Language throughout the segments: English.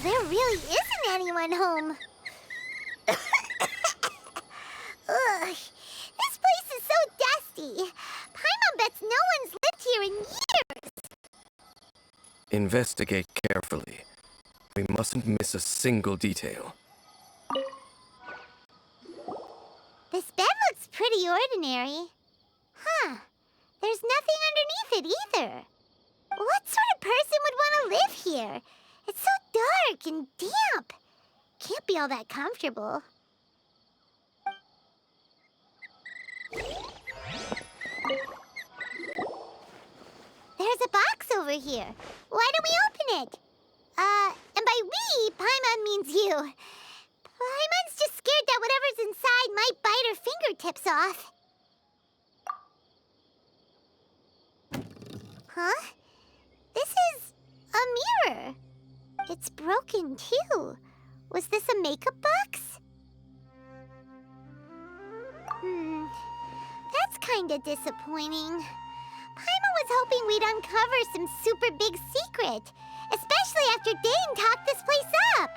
there really isn't anyone home. Ugh, this place is so dusty. Paimon bets no one's lived here in years. Investigate carefully. We mustn't miss a single detail. This bed looks pretty ordinary. Huh. There's nothing underneath it either. What sort of person would want to live here? It's so dark and damp. Can't be all that comfortable. There's a box over here. Why don't we open it? And by we, Paimon means you. Paimon's just scared that whatever's inside might bite her fingertips off. Huh? This is a mirror. It's broken, too. Was this a makeup box? That's kinda disappointing. Paimon was hoping we'd uncover some super big secret, especially after Dane talked this place up.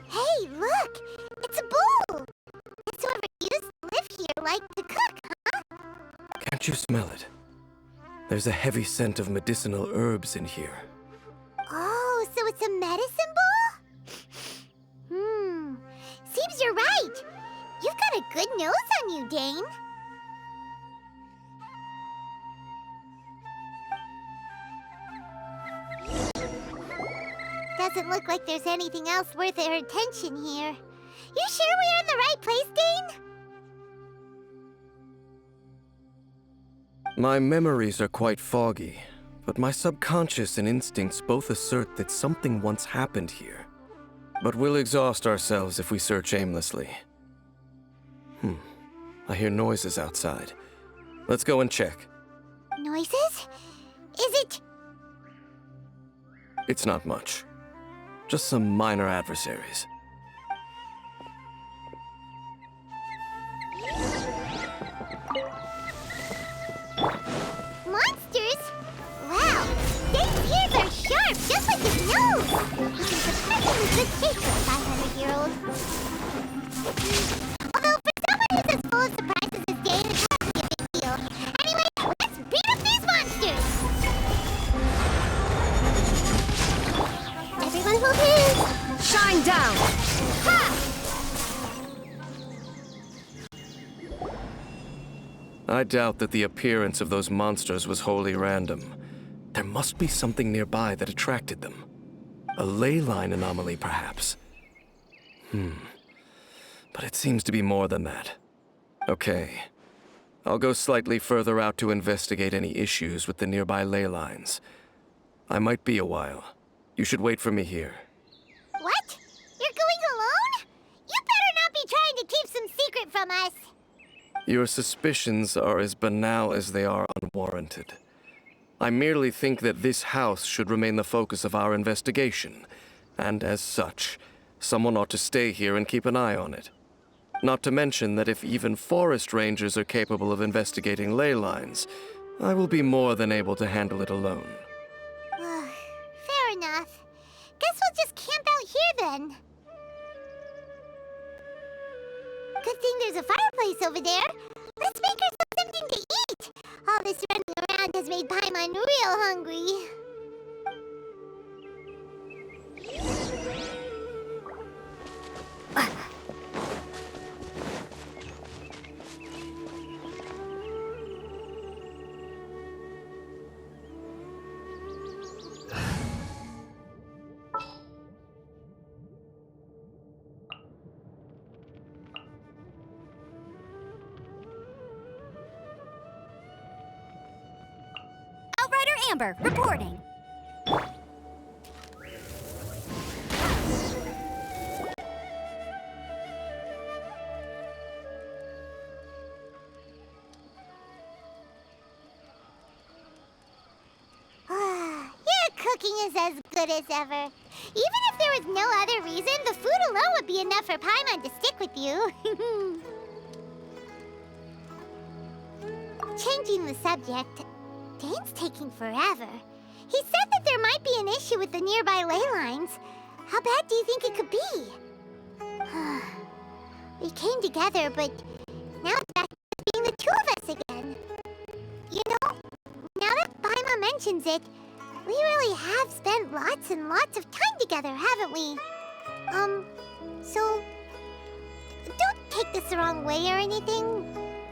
Hey, look! It's a bowl! It's whoever used to live here liked to cook, huh? Can't you smell it? There's a heavy scent of medicinal herbs in here. Oh, so it's a medicine bowl? Seems you're right. You've got a good nose on you, Dane. Doesn't look like there's anything else worth our attention here. You sure we're in the right place, Dane? My memories are quite foggy, but my subconscious and instincts both assert that something once happened here. But we'll exhaust ourselves if we search aimlessly. I hear noises outside. Let's go and check. Noises? Is it... It's not much. Just some minor adversaries. Monsters? Wow, Dane's ears are sharp, just like his nose. He's in surprisingly good shape for a 500-year-old. Although for someone who's as full of surprises as Dane, it's hardly a big deal. Anyway, let's beat up these monsters! Everyone hold hands! Shine down! Ha! I doubt that the appearance of those monsters was wholly random. There must be something nearby that attracted them. A ley line anomaly, perhaps. But it seems to be more than that. Okay. I'll go slightly further out to investigate any issues with the nearby ley lines. I might be a while. You should wait for me here. What? You're going alone? You better not be trying to keep some secret from us. Your suspicions are as banal as they are unwarranted. I merely think that this house should remain the focus of our investigation, and as such, someone ought to stay here and keep an eye on it. Not to mention that if even forest rangers are capable of investigating ley lines, I will be more than able to handle it alone. Fair enough. Guess we'll just camp out here then. Good thing there's a fireplace over there. Let's make ourselves something to eat. All this running around has made Paimon real hungry. Outrider Amber, reporting. Your cooking is as good as ever. Even if there was no other reason, the food alone would be enough for Paimon to stick with you. Changing the subject, Dane's taking forever. He said that there might be an issue with the nearby ley lines. How bad do you think it could be? We came together, but now it's back to being the two of us again. You know, now that Paimon mentions it, we really have spent lots and lots of time together, haven't we? So don't take this the wrong way or anything,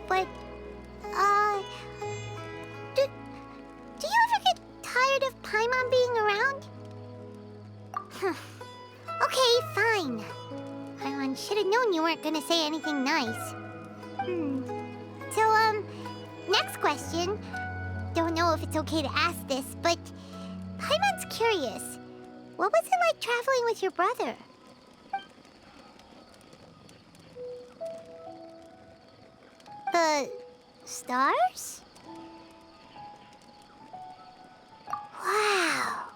but, do you ever get tired of Paimon being around? Okay, fine. Paimon should have known you weren't gonna say anything nice. So, next question. Don't know if it's okay to ask this, but Paimon's curious. What was it like traveling with your brother? The stars? Wow.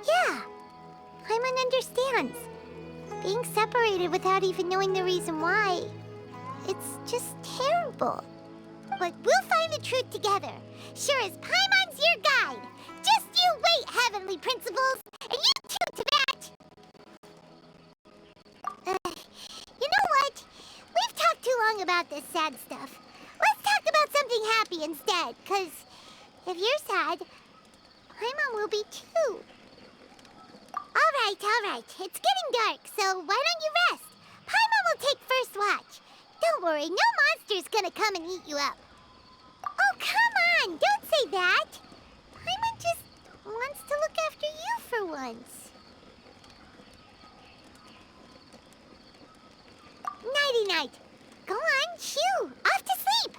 Yeah, Paimon understands. Being separated without even knowing the reason why, it's just terrible. But we'll find the truth together. Sure as Paimon's your guide. Just you wait, Heavenly Principles, and you too to that. You know what? We've talked too long about this sad stuff. Let's talk about something happy instead, 'cause if you're sad, Paimon will be too. All right. It's getting dark, so why don't you rest? Paimon will take first watch. Don't worry, no monster's gonna come and eat you up. Oh, come on! Don't say that! Paimon just wants to look after you for once. Nighty-night. Go on, shoo! Off to sleep!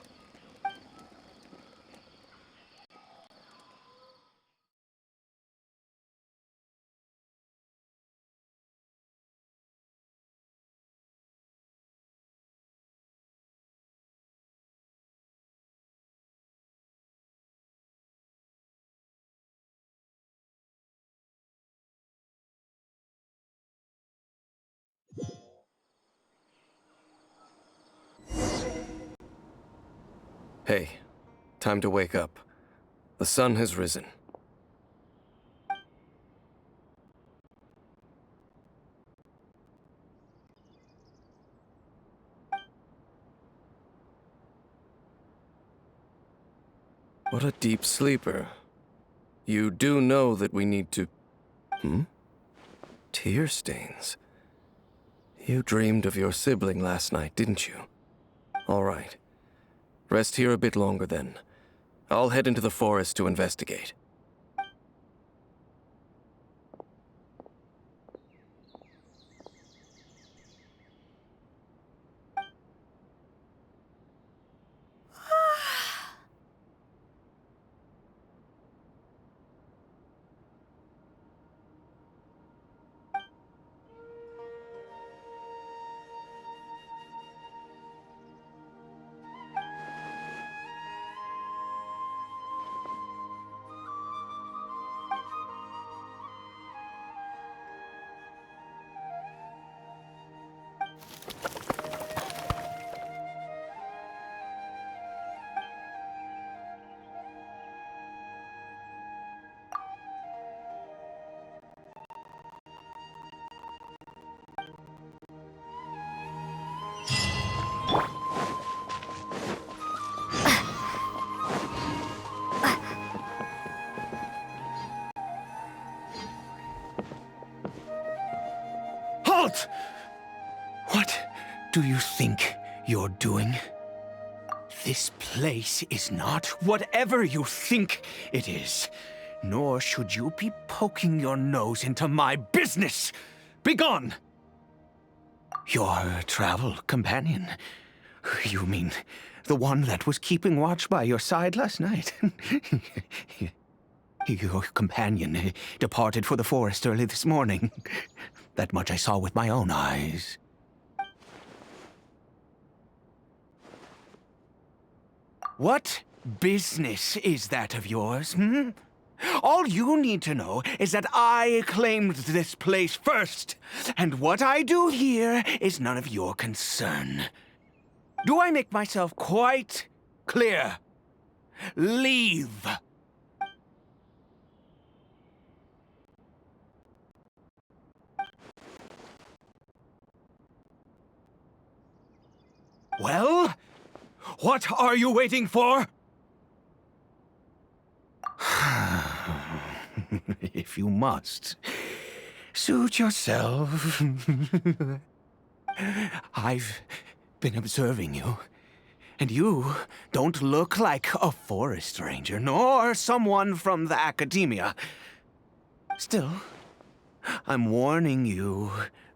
Hey, time to wake up. The sun has risen. What a deep sleeper. You do know that we need to... Tear stains. You dreamed of your sibling last night, didn't you? All right. Rest here a bit longer then. I'll head into the forest to investigate. Halt! What do you think you're doing? This place is not whatever you think it is. Nor should you be poking your nose into my business. Begone! Your travel companion. You mean the one that was keeping watch by your side last night? Your companion departed for the forest early this morning. That much I saw with my own eyes. What business is that of yours, All you need to know is that I claimed this place first, and what I do here is none of your concern. Do I make myself quite clear? Leave. Well, what are you waiting for? If you must, suit yourself. I've been observing you, and you don't look like a forest ranger, nor someone from the academia. Still, I'm warning you,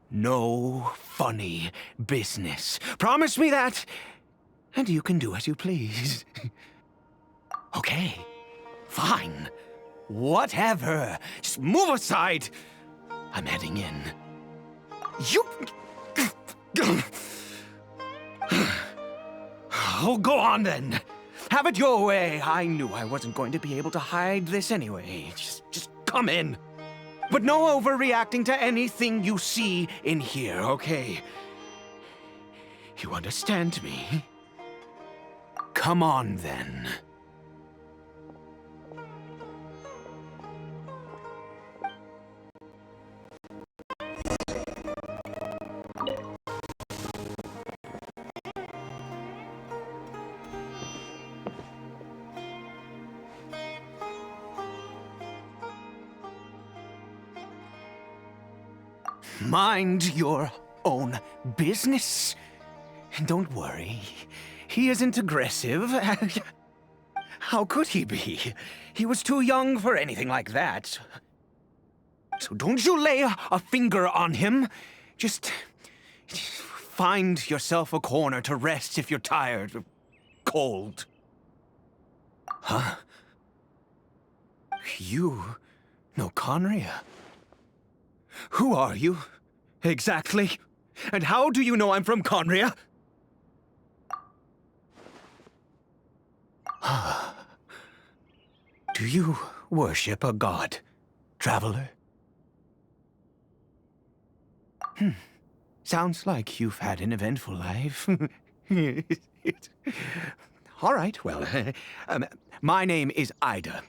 no funny business. Promise me that, and you can do as you please. Okay, fine. Whatever. Just move aside. I'm heading in. You... Oh, go on then. Have it your way. I knew I wasn't going to be able to hide this anyway. Just come in. But no overreacting to anything you see in here, okay? You understand me? Come on then. Mind your own business. Don't worry. He isn't aggressive. How could he be? He was too young for anything like that. So don't you lay a finger on him. Just find yourself a corner to rest if you're tired or cold. Huh? You know Conria? Who are you, exactly? And how do you know I'm from Conria? Do you worship a god, traveler? Sounds like you've had an eventful life. All right, well, my name is Ida,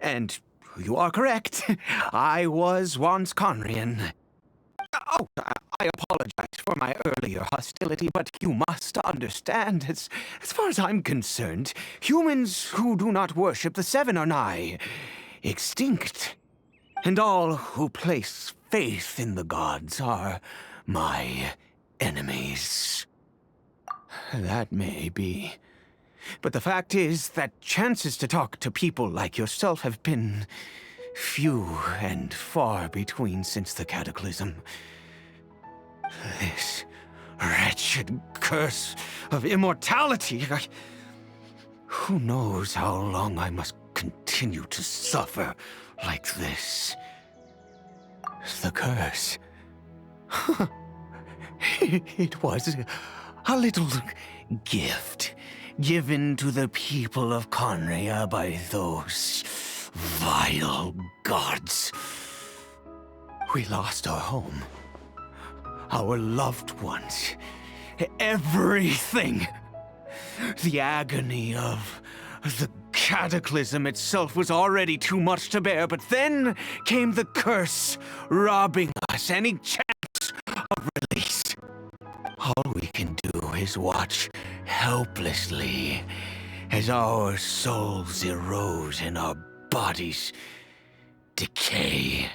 and you are correct. I was once Conrian. Oh, I apologize for my earlier hostility, but you must understand, as far as I'm concerned, humans who do not worship the Seven are nigh extinct. And all who place faith in the gods are my enemies. That may be. But the fact is that chances to talk to people like yourself have been few and far between since the cataclysm. This wretched curse of immortality. Who knows how long I must continue to suffer like this? The curse. It was a little gift given to the people of Conria by those vile gods. We lost our home, our loved ones, everything. The agony of the cataclysm itself was already too much to bear, but then came the curse, robbing us any chance of release. All we can do is watch helplessly as our souls erode and our bodies decay.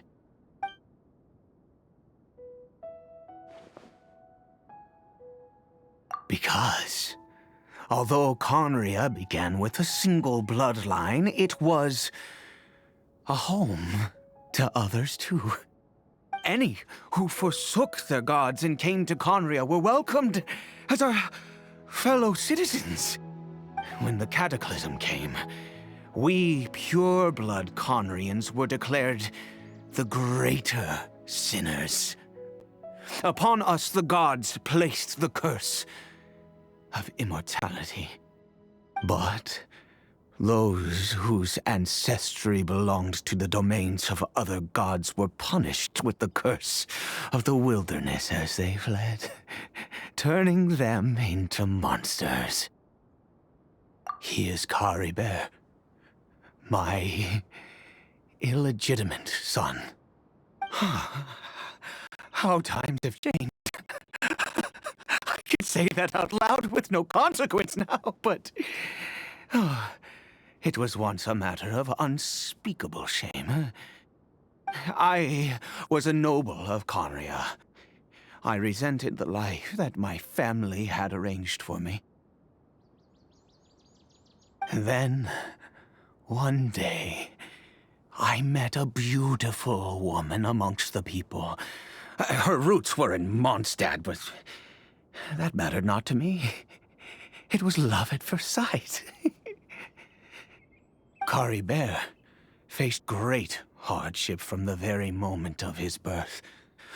Because, although Conria began with a single bloodline, it was a home to others too. Any who forsook their gods and came to Conria were welcomed as our fellow citizens. When the cataclysm came, we pure-blood Conrians were declared the greater sinners. Upon us the gods placed the curse of immortality. But, Those whose ancestry belonged to the domains of other gods were punished with the curse of the wilderness as they fled, turning them into monsters. He is caribe, my illegitimate son. How times have changed. I can say that out loud with no consequence now, but it was once a matter of unspeakable shame. I was a noble of Conria. I resented the life that my family had arranged for me. Then, one day, I met a beautiful woman amongst the people. Her roots were in Mondstadt, but that mattered not to me. It was love at first sight. Caribe faced great hardship from the very moment of his birth,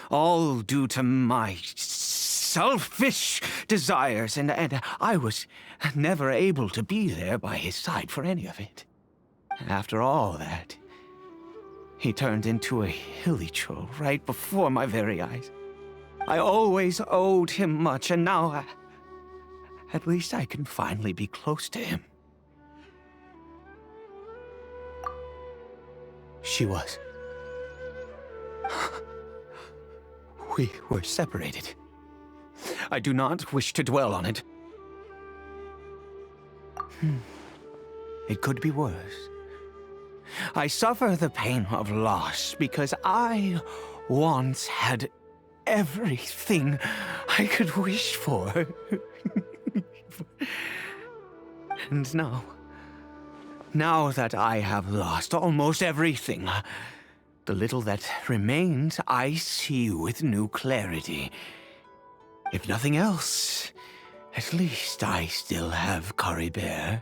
all due to my selfish desires, and I was never able to be there by his side for any of it. After all that, he turned into a hilichurl right before my very eyes. I always owed him much, and now at least I can finally be close to him. She was. We were separated. I do not wish to dwell on it. It could be worse. I suffer the pain of loss because I once had everything I could wish for. And now that I have lost almost everything, the little that remains I see with new clarity. If nothing else, at least I still have Caribe.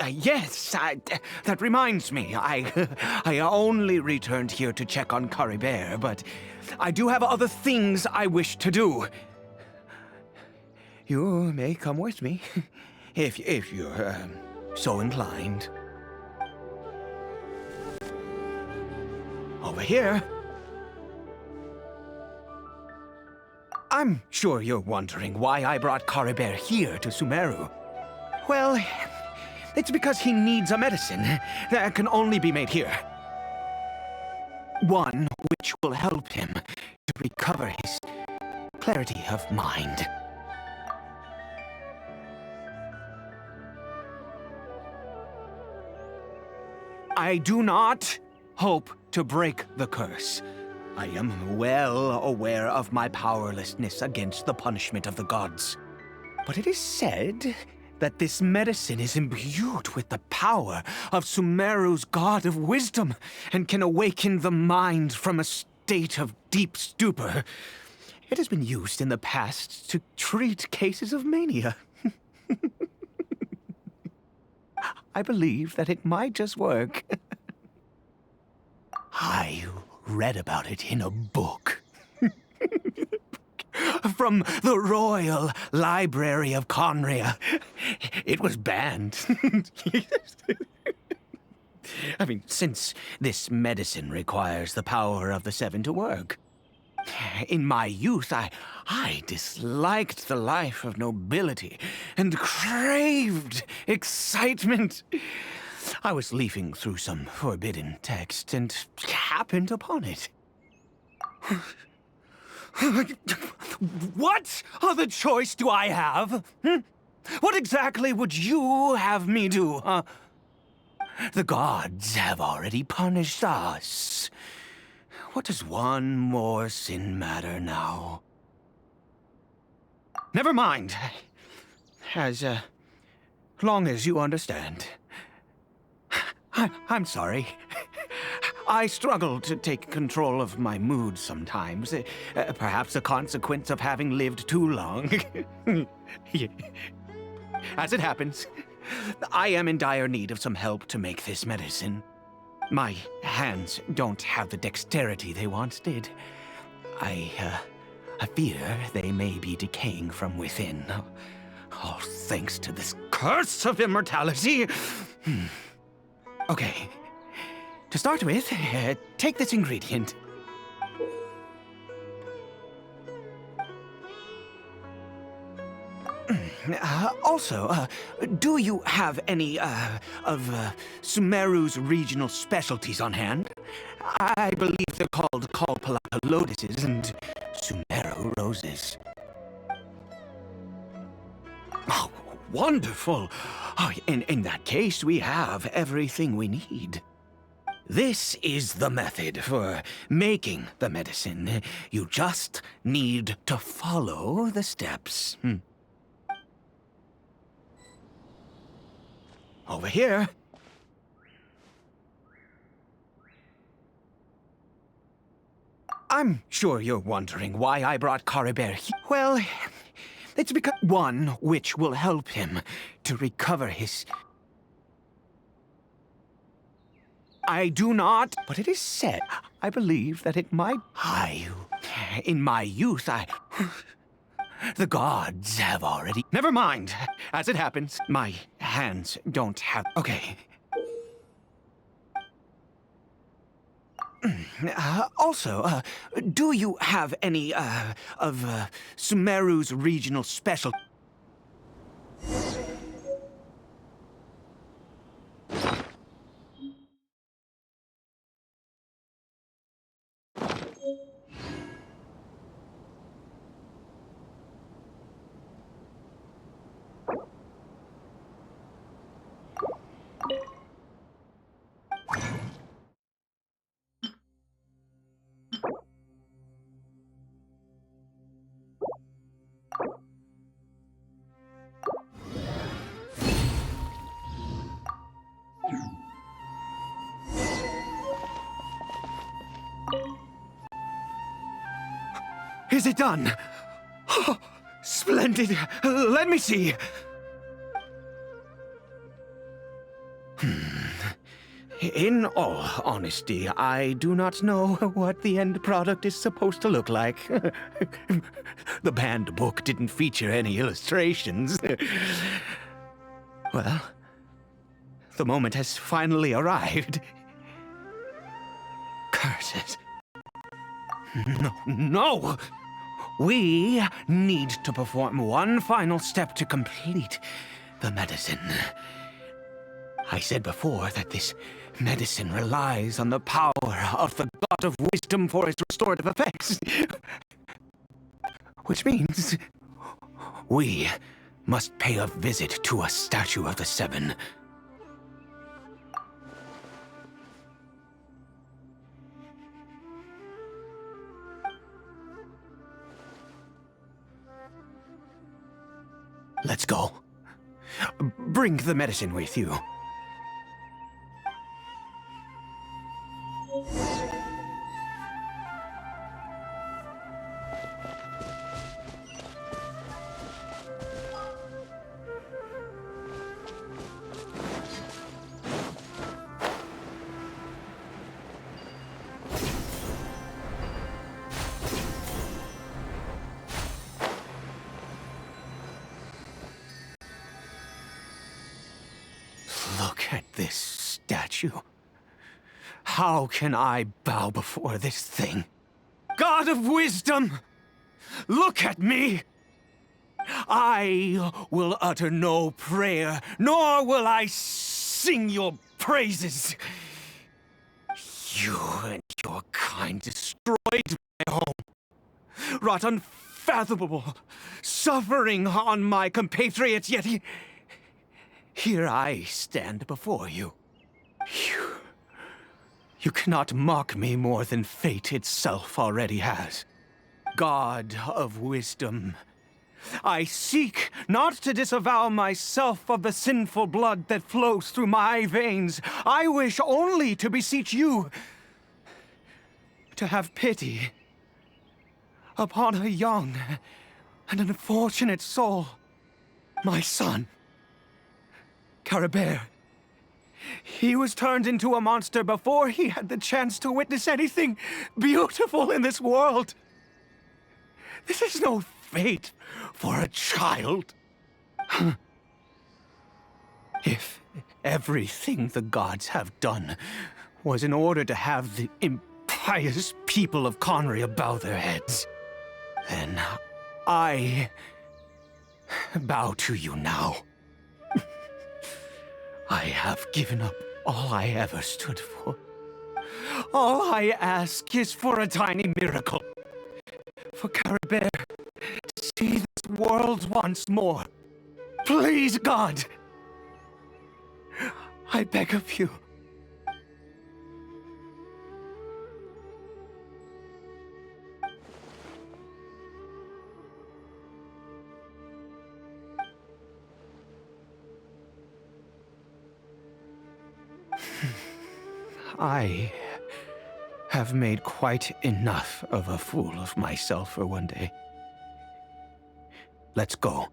Yes, that reminds me. I only returned here to check on Caribe, but I do have other things I wish to do. You may come with me, if you're so inclined. Over here. I'm sure you're wondering why I brought Caribe here to Sumeru. Well, it's because he needs a medicine that can only be made here. One which will help him to recover his clarity of mind. I do not hope to break the curse. I am well aware of my powerlessness against the punishment of the gods. But it is said that this medicine is imbued with the power of Sumeru's god of wisdom and can awaken the mind from a state of deep stupor. It has been used in the past to treat cases of mania. I believe that it might just work. I read about it in a book. From the Royal Library of Conria. It was banned. I mean, since this medicine requires the power of the Seven to work. In my youth, I disliked the life of nobility and craved excitement. I was leafing through some forbidden text and happened upon it. What other choice do I have? What exactly would you have me do? The gods have already punished us. What does one more sin matter now? Never mind. As long as you understand. I'm sorry. I struggle to take control of my mood sometimes. Perhaps a consequence of having lived too long. As it happens, I am in dire need of some help to make this medicine. My hands don't have the dexterity they once did. I fear they may be decaying from within. All thanks to this curse of immortality. Okay. To start with, take this ingredient. Also, do you have any, of Sumeru's regional specialties on hand? I believe they're called Kalpalaka lotuses and Sumeru roses. Oh, wonderful! Oh, in that case, we have everything we need. This is the method for making the medicine. You just need to follow the steps. Over here. I'm sure you're wondering why I brought Caribert here. Well, it's because one which will help him to recover his... I do not, but it is said, I believe that it might... In my youth, the gods have already... Never mind. As it happens, my hands don't have... Okay. Also, do you have any, of Sumeru's regional special... Is it done? Oh, splendid. Let me see. In all honesty, I do not know what the end product is supposed to look like. The banned book didn't feature any illustrations. Well, the moment has finally arrived. Curses. No! We need to perform one final step to complete the medicine. I said before that this medicine relies on the power of the God of Wisdom for its restorative effects. Which means we must pay a visit to a statue of the Seven. Let's go. Bring the medicine with you. Look at this statue. How can I bow before this thing? God of Wisdom, look at me! I will utter no prayer, nor will I sing your praises. You and your kind destroyed my home, wrought unfathomable suffering on my compatriots, yet here I stand before you. You cannot mock me more than fate itself already has. God of Wisdom, I seek not to disavow myself of the sinful blood that flows through my veins. I wish only to beseech you to have pity upon a young and unfortunate soul, my son. Caribert. He was turned into a monster before he had the chance to witness anything beautiful in this world. This is no fate for a child. If everything the gods have done was in order to have the impious people of Conria bow their heads, then I bow to you now. I have given up all I ever stood for. All I ask is for a tiny miracle. For Caribert to see this world once more. Please, God! I beg of you. I have made quite enough of a fool of myself for one day. Let's go.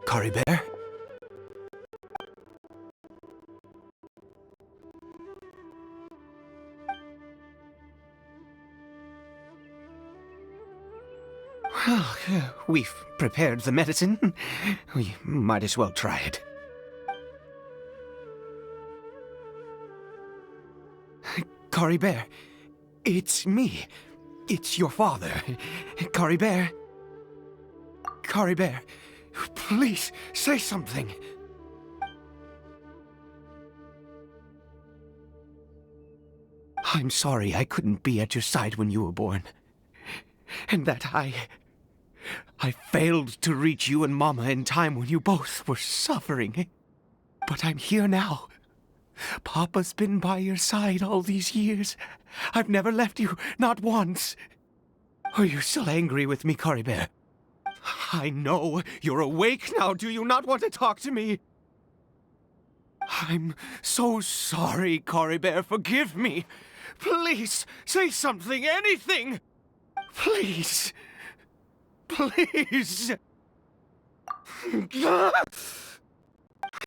Caribert? Well, we've prepared the medicine. We might as well try it. Caribert, it's me. It's your father. Caribert. Caribert, please say something. I'm sorry I couldn't be at your side when you were born. And that I failed to reach you and Mama in time when you both were suffering. But I'm here now. Papa's been by your side all these years. I've never left you, not once. Are you still angry with me, Caribert? I know you're awake now. Do you not want to talk to me? I'm so sorry, Caribert. Forgive me. Please, say something, anything. Please. Please.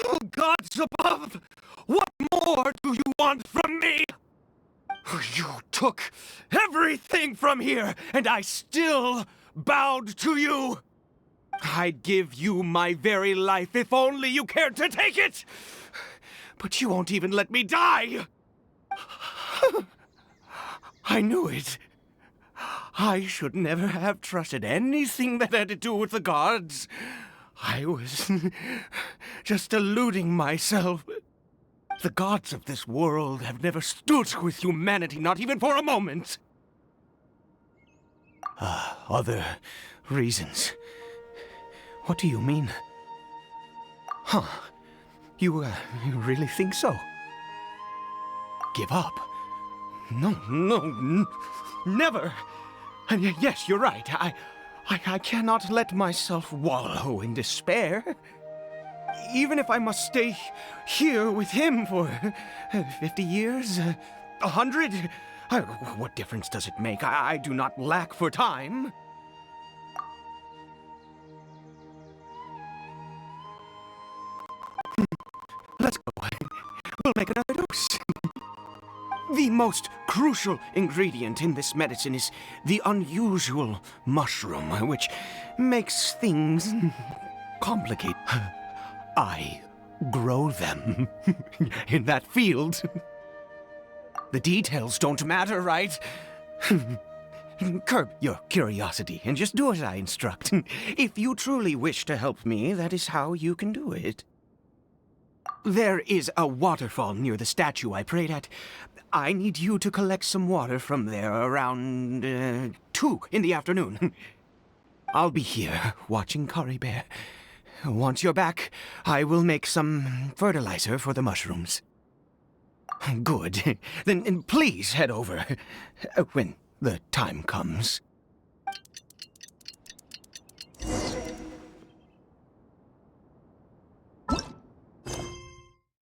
Oh, gods above! What more do you want from me? You took everything from here, and I still bowed to you. I'd give you my very life if only you cared to take it. But you won't even let me die. I knew it. I should never have trusted anything that had to do with the gods. I was just deluding myself. The gods of this world have never stood with humanity, not even for a moment. Other reasons. What do you mean? Huh. You really think so? Give up? No, never. And yes, you're right. I cannot let myself wallow in despair. Even if I must stay here with him for 50 years, 100, what difference does it make? I do not lack for time. Let's go. We'll make another dose. The most crucial ingredient in this medicine is the unusual mushroom, which makes things complicated. I grow them in that field. The details don't matter, right? Curb your curiosity and just do as I instruct. If you truly wish to help me, that is how you can do it. There is a waterfall near the statue I prayed at. I need you to collect some water from there around 2 in the afternoon. I'll be here watching Caribert. Once you're back, I will make some fertilizer for the mushrooms. Good. Then please head over when the time comes.